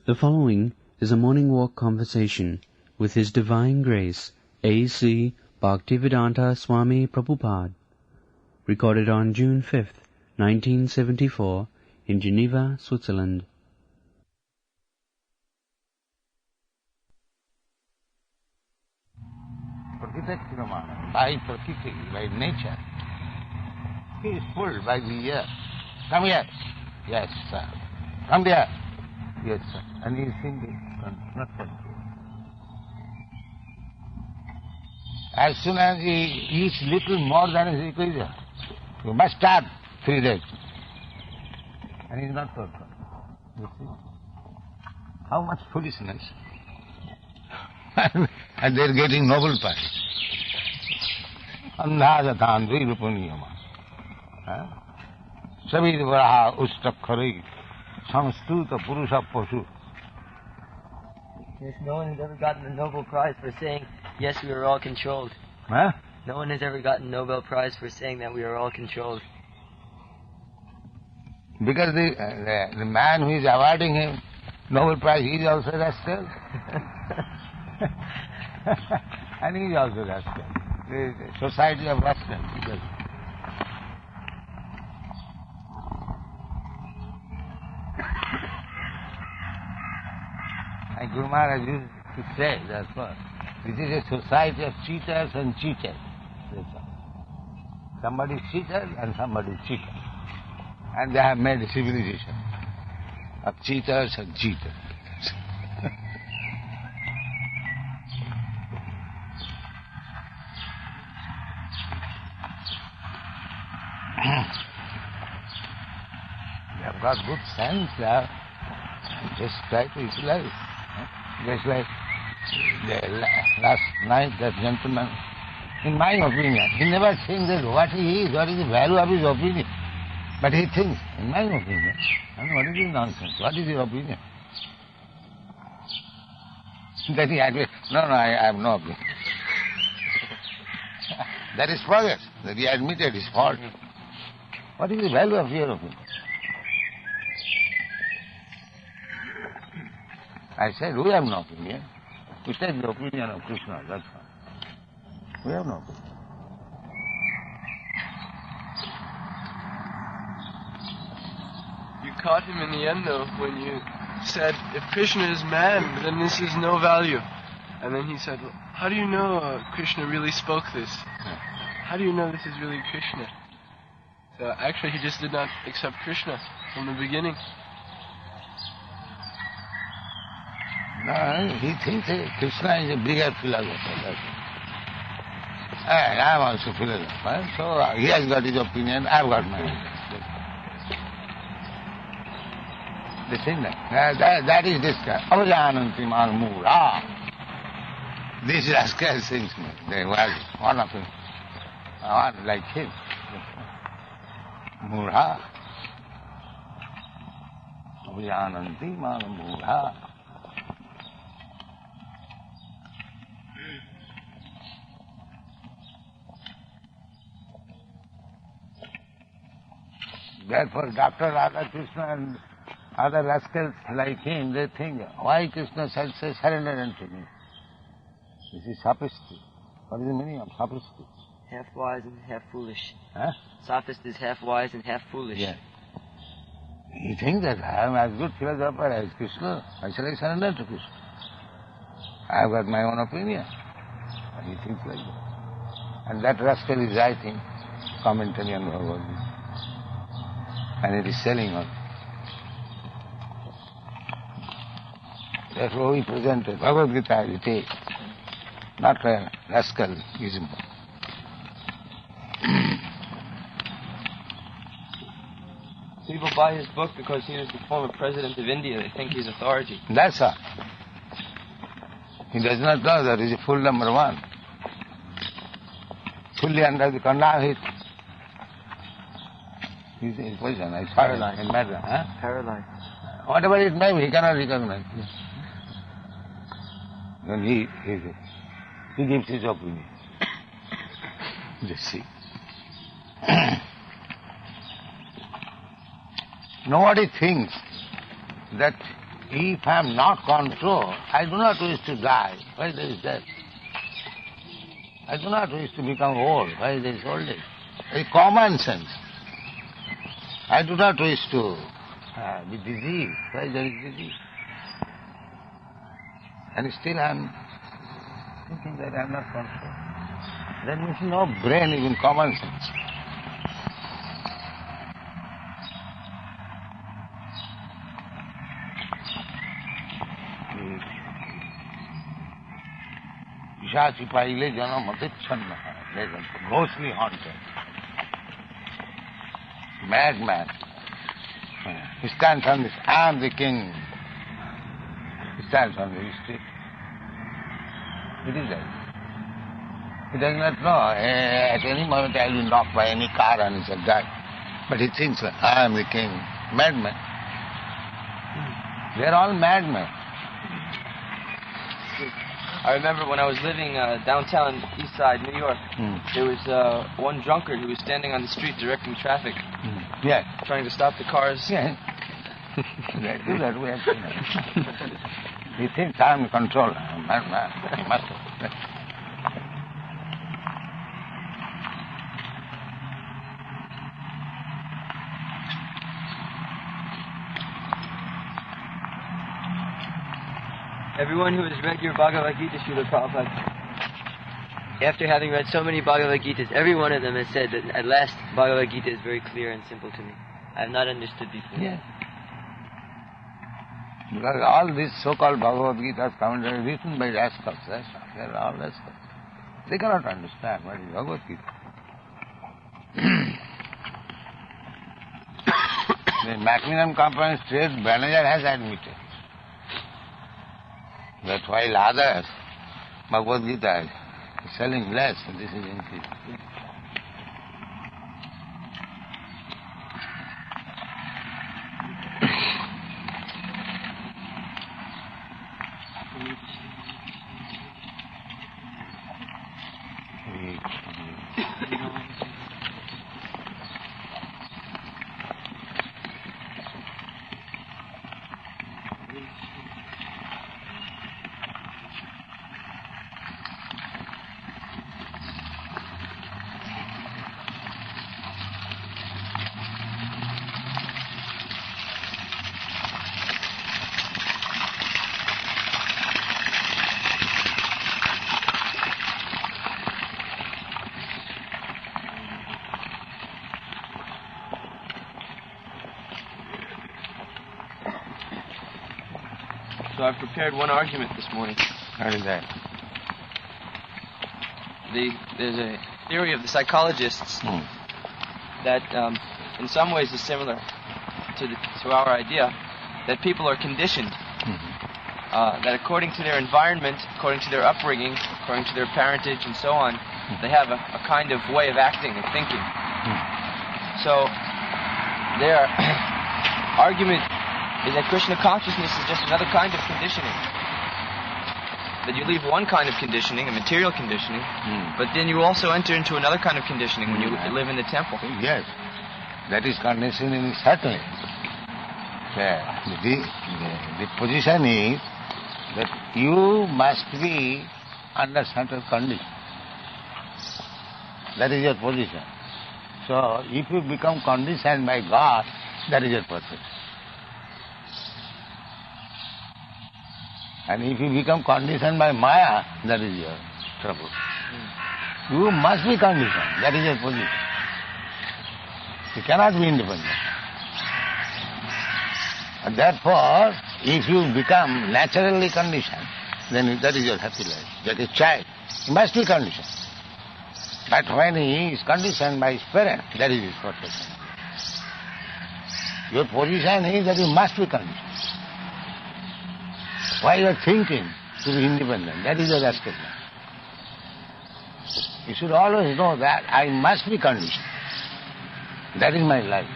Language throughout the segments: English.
The following is a morning walk conversation with His Divine Grace, A.C. Bhaktivedanta Swami Prabhupada, recorded on June 5th, 1974, in Geneva, Switzerland. By Prakriti, by nature, he is pulled by the ear. Come here. Yes, sir. Come here. Yes, sir. And he is thinking, not control. As soon as he eats little more than his equation, you must starve 3 days. And he is not controlled. You see? How much foolishness. And they are getting Nobel Prize. Andhajatan Virupuniyama. Savid Varaha Ustakkhari Samstuta Purusha Pashu. Yes, no one has ever gotten the Nobel Prize for saying, yes, we are all controlled. Huh? No one has ever gotten Nobel Prize for saying that we are all controlled. Because the man who is awarding him Nobel Prize, he is also rascal. And he is also rascal. The society of rascals. And Guru Maharaj used to say, that's what. This is a society of cheaters and cheated. Somebody is cheated and somebody is cheated. And they have made a civilization of cheaters and cheaters. They have got good sense, they have just try to utilize. Just like last night, that gentleman, in my opinion, he never thinks that what he is, what is the value of his opinion. But he thinks, in my opinion, and what is this nonsense? What is your opinion? Then he admits, no, I have no opinion. That is progress, that he admitted his fault. What is the value of your opinion? I said, we have no opinion. We take the opinion of Krishna, that's all. We have no opinion. You caught him in the end, though, when you said, if Krishna is man, then this is no value. And then he said, well, how do you know Krishna really spoke this? How do you know this is really Krishna? So actually he just did not accept Krishna from the beginning. No, he thinks Krishna is a bigger philosopher. I am also a philosopher, so he has got his opinion, I have got my opinion. They think that is this guy. Avajananti Mura. This rascal thinks me. There was one of him, one like him. Mura. Avajananti Mura. Therefore, Dr. Radhakrishna and other rascals like him, they think, why Krishna said, say, surrender unto me? This is sophistry. What is the meaning of sophistry? Half wise and half foolish. Huh? Sophist is half wise and half foolish. Yeah. He thinks that I am as good philosopher as Krishna. Why shall I surrender to Krishna? I have got my own opinion. And he thinks like that. And that rascal is writing commentary on Bhagavad Gita. And it is selling on. Therefore we presented Bhagavad Gita as it is, not a rascalism. People buy his book because he was the former president of India. They think he's authority. That's all. He does not know that he is a full number one. Fully under the control. His position, I saw it in Madras. Huh? Paralyzed. Whatever it may be, he cannot recognize. Then he gives his opinion. Just see. Nobody thinks that if I am not controlled, I do not wish to die. Why there is death? I do not wish to become old. Why there is old age? It's common sense. I do not wish to be diseased. Why there is disease? And still I am thinking that I am not controlled. That means no brain, even common sense. Pishachi paile jana matitchanna, grossly haunted. Madman. He stands on this, I am the king. He stands on the street. It is that. He does not know, at any moment I will be knocked by any car and he shall die. But he thinks, I am the king. Madman. They are all madmen. I remember when I was living downtown East Side, New York, there was one drunkard who was standing on the street directing traffic. Yes. Trying to stop the cars. Yes. They do that way. He thinks I am in control. Madman. He must have. Everyone who has read your Bhagavad Gita, Srila Prabhupada, after having read so many Bhagavad Gitas, every one of them has said that at last Bhagavad Gita is very clear and simple to me. I have not understood before. Yes. Because all these so-called Bhagavad Gitas commentaries written by rascals, they are all rascals. They cannot understand what is Bhagavad Gita. The Macmillan Company's trade manager has admitted that while others, Bhagavad Gita is selling less, this is increasing. So I've prepared one argument this morning. What is that? There's a theory of the psychologists that in some ways is similar to our idea, that people are conditioned, that according to their environment, according to their upbringing, according to their parentage and so on, they have a kind of way of acting and thinking. So their argument is that Krishna consciousness is just another kind of conditioning. That you leave one kind of conditioning, a material conditioning, but then you also enter into another kind of conditioning when you live in the temple. Yes, that is conditioning certainly. The position is that you must be under certain condition. That is your position. So if you become conditioned by God, that is your perfection. And if you become conditioned by Maya, that is your trouble. You must be conditioned. That is your position. You cannot be independent. And therefore, if you become naturally conditioned, then that is your happy life. That is child. He must be conditioned. But when he is conditioned by his parent, that is his perfection. Your position is that you must be conditioned. Why you are thinking to be independent? That is your aspect. You should always know that I must be conditioned. That is my life.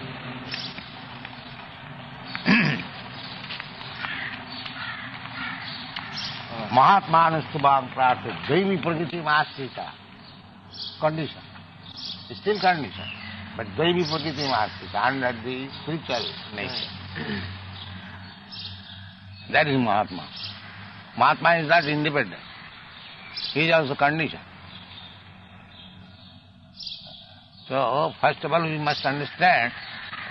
Mahatmanustu prartha Daivi prakriti masthita. Condition. It's still condition. But Daivi prakriti masthita, under the spiritual nature. That is Mahatma. Mahatma is not independent. He is also conditioned. So, first of all, we must understand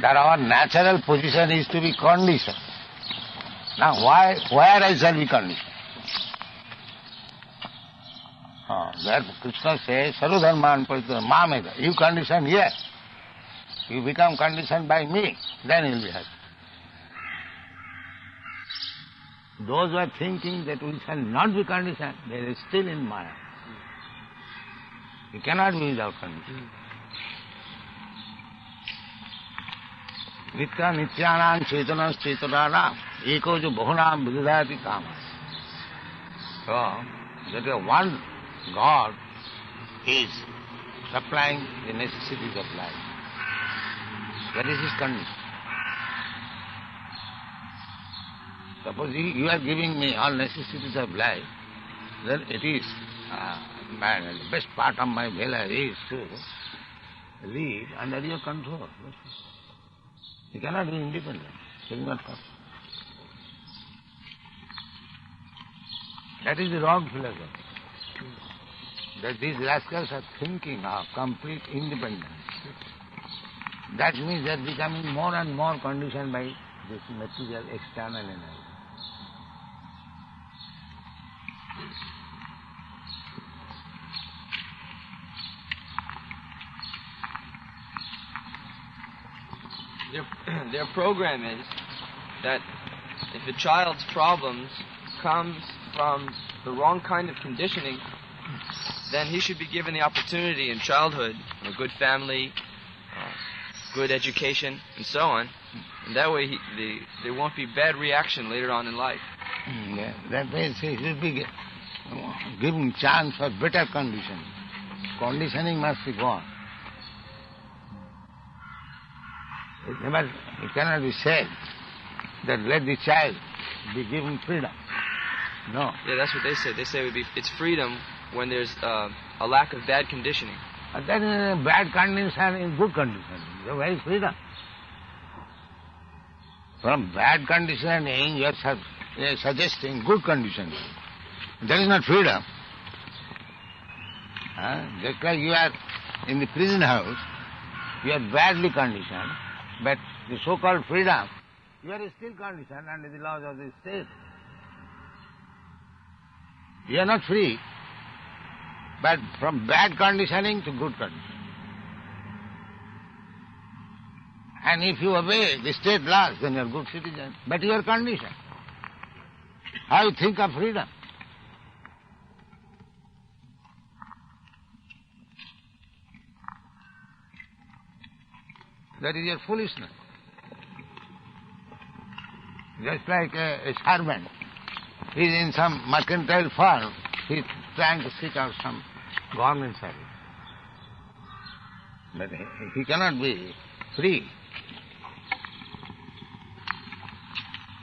that our natural position is to be conditioned. Now, where I shall be conditioned? Therefore, Krishna says, Sarudharman Paritya Mameda. You condition here. You become conditioned by me, then you will be happy. Those who are thinking that we shall not be conditioned, they are still in Maya. You cannot be without condition. Nitya nityanam chetanas chetananam eko jo bahunam vidadati kamas. So, that one God is supplying the necessities of life. That is his condition. Suppose you are giving me all necessities of life, then it is the best part of my value is to live under your control. You cannot be independent. It is not possible. That is the wrong philosophy. That these rascals are thinking of complete independence. That means they are becoming more and more conditioned by this material external energy. Their program is that if a child's problems comes from the wrong kind of conditioning, then he should be given the opportunity in childhood, a good family, good education, and so on. And that way there won't be bad reaction later on in life. Yeah, that means he should be given chance for better conditioning. Conditioning must be gone. It cannot be said that let the child be given freedom. No. Yeah, that's what they say. They say it's freedom when there's a lack of bad conditioning. But then in bad condition, in good conditioning, so where is freedom? From bad conditioning, you are suggesting good conditioning. That is not freedom. Just like you are in the prison house, you are badly conditioned, but the so-called freedom, you are still conditioned under the laws of the state. You are not free, but from bad conditioning to good conditioning. And if you obey the state laws, then you are a good citizen, but you are conditioned. How you think of freedom? That is your foolishness. Just like a servant, he is in some mercantile firm, he is trying to seek out some government service. But he cannot be free.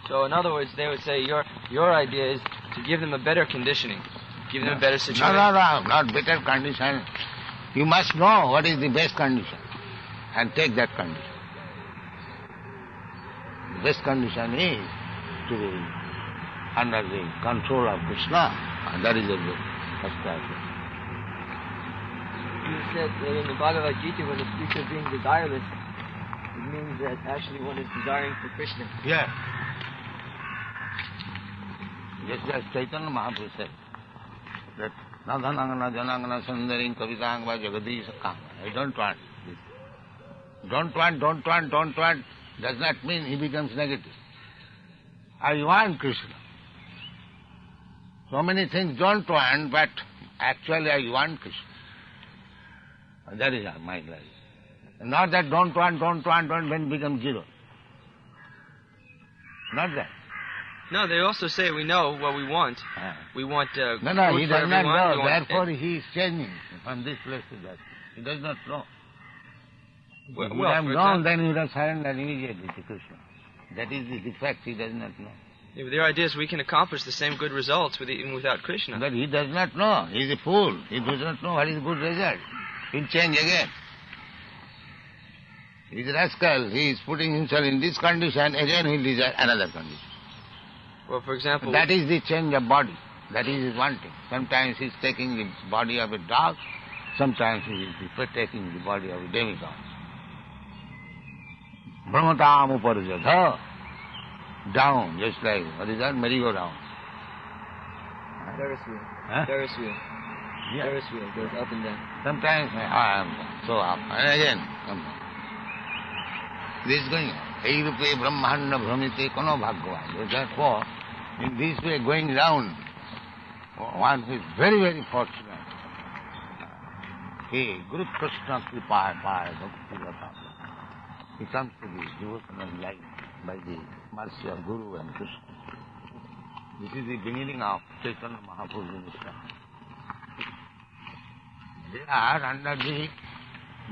So in other words, they would say your idea is to give them a better conditioning, give them a better situation. No, not better condition. You must know what is the best condition and take that condition. The best condition is to be under the control of Krishna, and that is the first class. You said that in the Bhagavad Gita, when it speaks of being desireless, it means that actually one is desiring for Krishna. Yeah. Just as Chaitanya Mahaprabhu said, that Nadhanangana Janangana Sundaring Kavitangva Jagadisha Kama. I don't want this. Don't want does not mean he becomes negative. I want Krishna. So many things don't want, but actually I want Krishna. And that is my life. Not that don't want, then become zero. Not that. No, they also say we know what we want. We want No, food he for does not everyone. know. Therefore he is changing from this place to that. He does not know. If he had known, then he would have surrendered immediately to Krishna. That is the defect, he does not know. Yeah, but their idea is we can accomplish the same good results even without Krishna. But he does not know. He is a fool. He does not know what is good result. He will change again. He is a rascal. He is putting himself in this condition, again he will desire another condition. Well, for example... That is the change of body. That is one thing. Sometimes he is taking the body of a dog, sometimes he is taking the body of a demigod. Brahmatam uparjadha. Down, just like, what is that? Merry-go-round. Ferris wheel. Huh? Ferris wheel. Yeah. Ferris wheel goes up and down. Sometimes I am so up, and again come down. This is going on. Ei rupe brahmanda bhramite kono bhagwan. Therefore, in this way going round, one who is very, very fortunate. He, Guru Krishna Kripa Paya Bhakti Lata. He comes to the devotional life by the mercy of Guru and Krishna. This is the beginning of Chaitanya Mahaprabhu's ministry. They are under the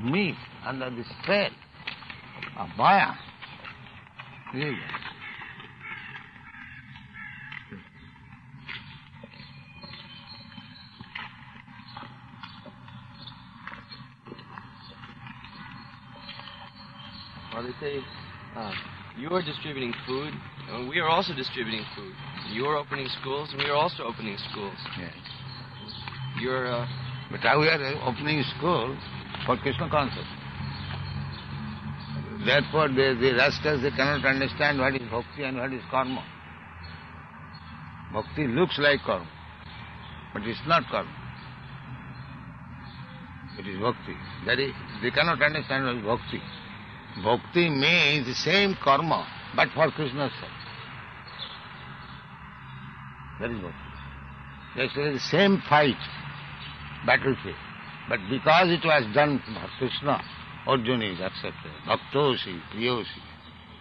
myth, under the spell of Maya. Really. Well, they say you are distributing food, and we are also distributing food. You are opening schools, and we are also opening schools. Yes. You're... But now we are opening school for Krishna consciousness. Therefore, the rascals, they cannot understand what is bhakti and what is karma. Bhakti looks like karma, but it's not karma. It is bhakti. That is, they cannot understand what is bhakti. Bhakti means the same karma, but for Krishna's sake. That is bhakti. Actually, the same fight, battlefield. But because it was done for Krishna, Arjuna is accepted. Bhaktosi, Priyosi,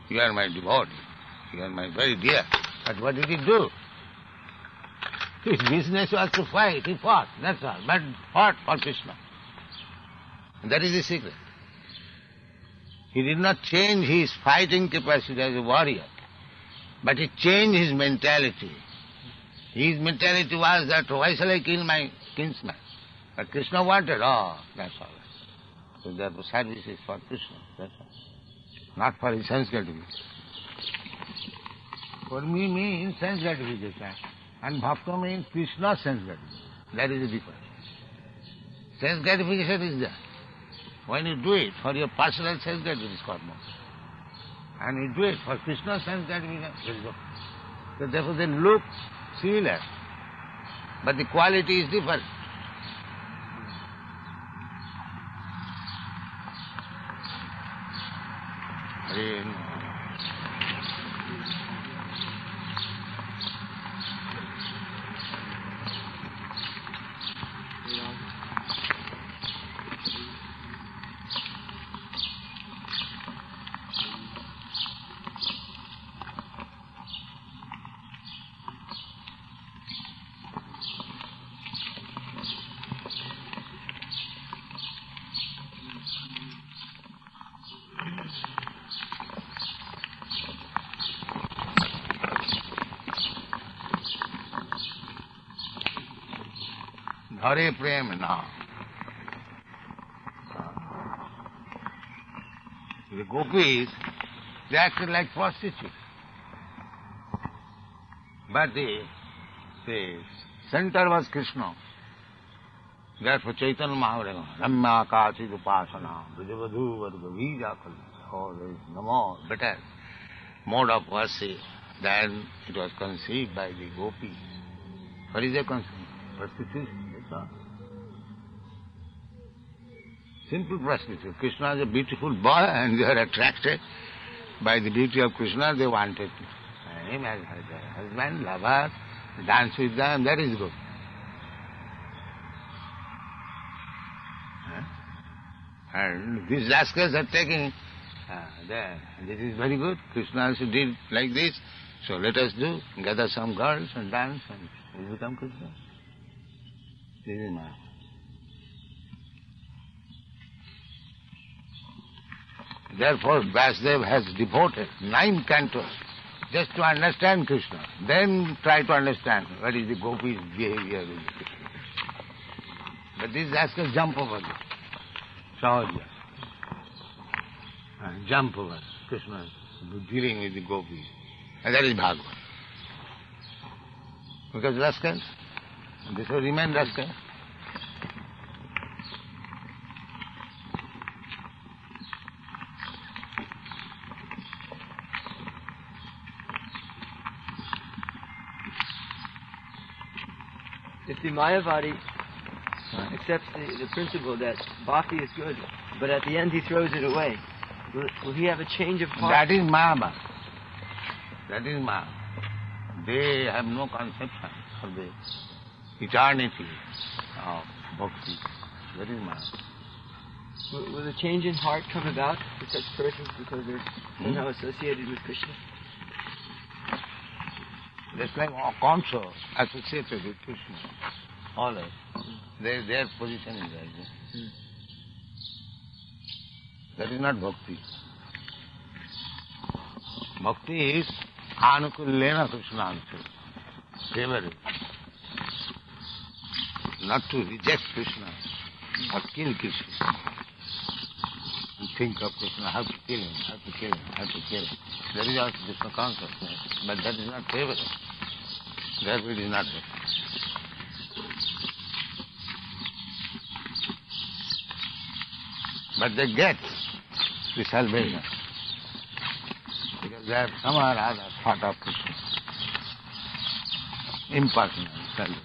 you are my devotee, you are my very dear. But what did he do? His business was to fight, he fought, that's all. But fought for Krishna. And that is the secret. He did not change his fighting capacity as a warrior, but he changed his mentality. His mentality was that, why shall I kill my kinsman? But Krishna wanted, that's all. So therefore service is for Krishna, that's all. Not for his sense gratification. For me means sense gratification, and bhakta means Krishna's sense gratification. That is the difference. Sense gratification is there. When you do it for your personal sense gratification, it is karma. And you do it for Krishna's sense gratification, it is bhakti. So therefore they look similar, but the quality is different. Hare Prem now. The gopis, they acted like prostitutes. But the center was Krishna. Therefore Chaitanya Mahaprabhu, Ramya Kachid Upasana, Vijavadhu Vargavija Kali. Oh, there is no more better mode of worship than it was conceived by the gopis. What is their concept? Prostitution. Simple prostitute. Krishna is a beautiful boy and they are attracted by the beauty of Krishna. They wanted him as their husband, lover, dance with them. That is good. And these rascals are taking, this is very good. Krishna also did like this. So let us do, gather some girls and dance and we become Krishna. This is my... Therefore, Vasudev has devoted 9 cantos just to understand Krishna. Then try to understand what is the gopis' behavior. But these rascals jump over this. Sahaja. Jump over Krishna dealing with the gopis. And that is Bhagavad. because rascals. They shall remain rascals. If the Mayavadi accepts the principle that bhakti is good, but at the end he throws it away, will he have a change of heart? That is Mayavadi. That is Maya. They have no conception of the eternity of bhakti. That is Maya. Will a change in heart come about for such persons because they're somehow associated with Krishna? Just like Kamsa associated with Krishna. All right. Their position is like that. That is not bhakti. Bhakti is anukullena Krishnantu. Favorite. Not to reject Krishna, but kill Krishna. You think of Krishna, how to kill him, how to kill him, how to kill him. That is also Krishna consciousness. But that is not favorite. Therefore it is not bhakti. But they get the salvation. Because they have somehow or other thought of Krishna. Impersonal salvation.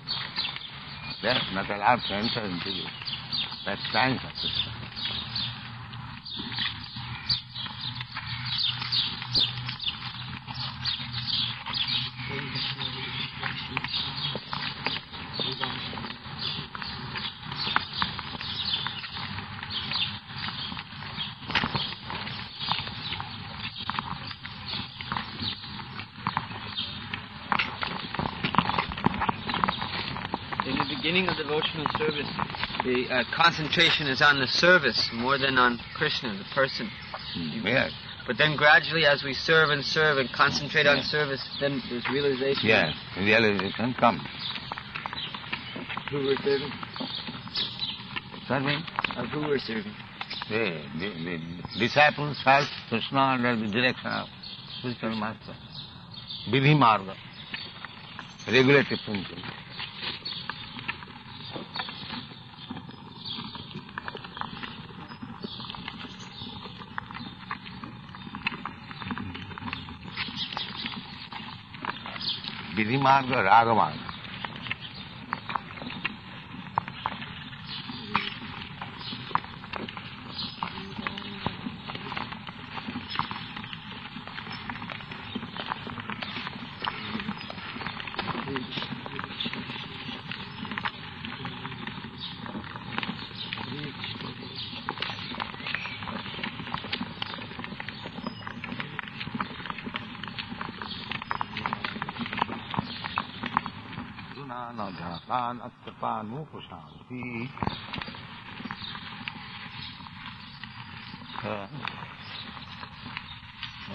They are not allowed to enter into that science of Krishna. In the beginning of devotional service, the concentration is on the service more than on Krishna, the person. Yes. But then gradually, as we serve and concentrate on service, then there's realization. Yes, realization comes. Who we're serving? Serving? Of who we're serving. The disciples serve Krishna under the direction of spiritual master. Vidhi marga, regulative principle. Vidhi marga, raga marga.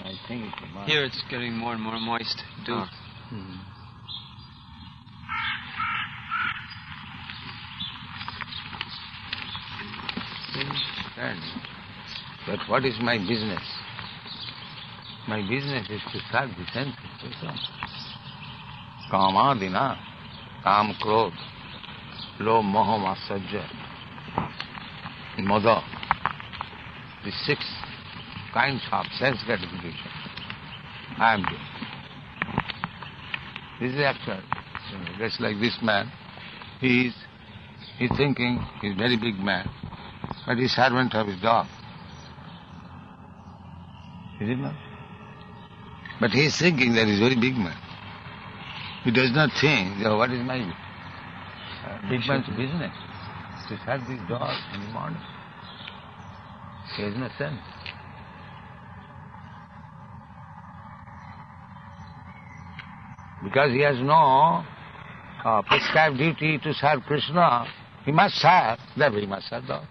I think Here it's getting more and more moist. But what is my business? My business is to serve the senses. Kamadina, Kam Krodh, Lo Moha Matsarya, Mada. The 6 kinds of sense gratification. I am doing. This is actual. Just like this man, he's thinking he's a very big man, but he's servant of his dog. Is it not? But he is thinking that he's a very big man. He does not think, what is my big man's business? To serve this dog in the morning. He has no sense. Because he has no prescribed duty to serve Krishna, he must serve, therefore he must serve dog.